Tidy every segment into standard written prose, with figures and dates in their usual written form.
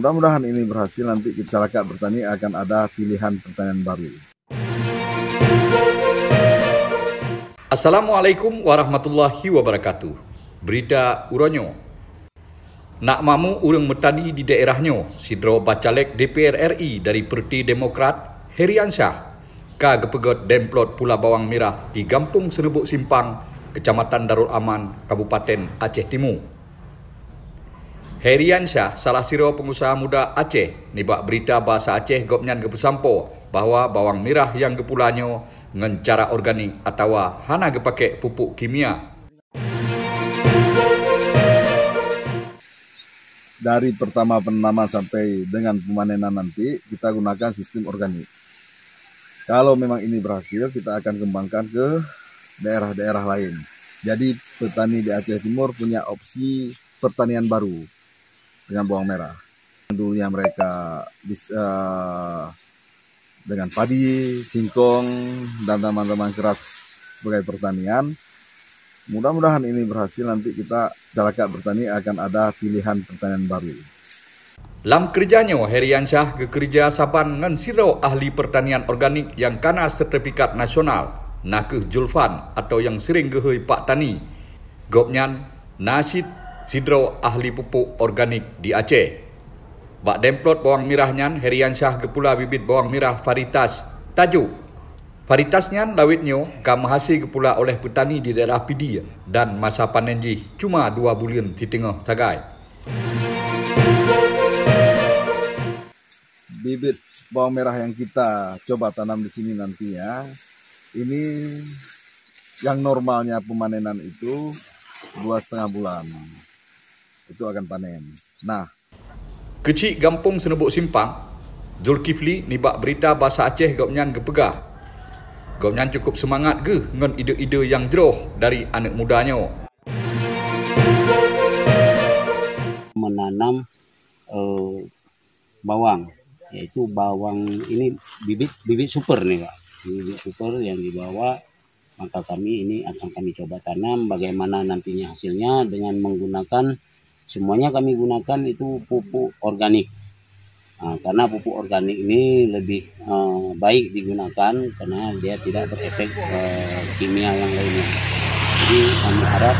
Mudah-mudahan ini berhasil, nanti masyarakat bertani akan ada pilihan pertanian baru. Assalamualaikum warahmatullahi wabarakatuh. Berita Uronyo. Nak mamu urang bertani di daerahnya, Sidro Bacalek DPR RI dari Parti Demokrat, Heriansyah, ka gepegot Demplot Pulau Bawang Merah di Kampung Senebuk Simpang, Kecamatan Darul Aman, Kabupaten Aceh Timur. Heriansyah, salah siro pengusaha muda Aceh, nibak berita bahasa Aceh gopnyan gepesampo bahawa bawang merah yang gepulanyo dengan cara organik atau hana gepake pupuk kimia. Dari pertama penanaman sampai dengan pemanenan nanti, kita gunakan sistem organik. Kalau memang ini berhasil, kita akan kembangkan ke daerah-daerah lain. Jadi petani di Aceh Timur punya opsi pertanian baru dengan bawang merah. Dulunya mereka bisa dengan padi, singkong, dan tanaman-tanaman keras sebagai pertanian. Mudah-mudahan ini berhasil, nanti kita masyarakat bertani akan ada pilihan pertanian baru. Dalam kerjanya, Heriansyah kerja saban dengan siro ahli pertanian organik yang kena sertifikat nasional, Nakeh Julfan atau yang sering gehoi Pak Tani. Gopnyan Nasid Sidro ahli pupuk organik di Aceh. Bak Demplot bawang merahnya, Heriansyah gepula bibit bawang merah varietas tajuk. Varietasnya lawitnya kam hasil gepula oleh petani di daerah Pidi dan masa panen ji cuma 2 bulan di tengah sagai. Bibit bawang merah yang kita coba tanam di sini nanti ya, ini yang normalnya pemanenan itu 2,5 bulan. Itu akan panen. Nah, Kecik Kampung Senebuk Simpang, Zulkifli nibak berita bahasa Aceh gopnyan gepegah. Gopnyan cukup semangat ke dengan ide-ide yang jeroh dari anak mudanya. Menanam bawang, yaitu bawang ini bibit super nih Pak. Bibit super yang dibawa, maka kami ini akan kami coba tanam. Bagaimana nantinya hasilnya dengan menggunakan semuanya kami gunakan itu pupuk organik. Nah, karena pupuk organik ini lebih baik digunakan karena dia tidak berefek kimia yang lainnya. Jadi kami harap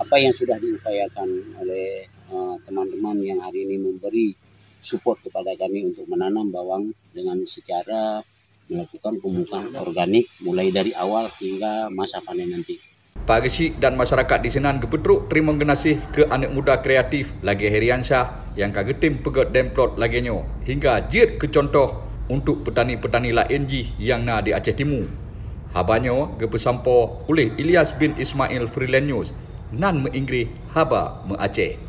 apa yang sudah diupayakan oleh teman-teman yang hari ini memberi support kepada kami untuk menanam bawang dengan secara melakukan pemupukan organik mulai dari awal hingga masa panen nanti. Pak Gesik dan masyarakat di Senan Gepetruk terima kasih ke anak muda kreatif lagi Heriansyah yang kagetim pegot Demplot laginya hingga jid ke contoh untuk petani-petani lain yang na di Aceh Timur. Habanyo gepesampo oleh Ilyas bin Ismail Freelance News nan menginggris haba me Aceh.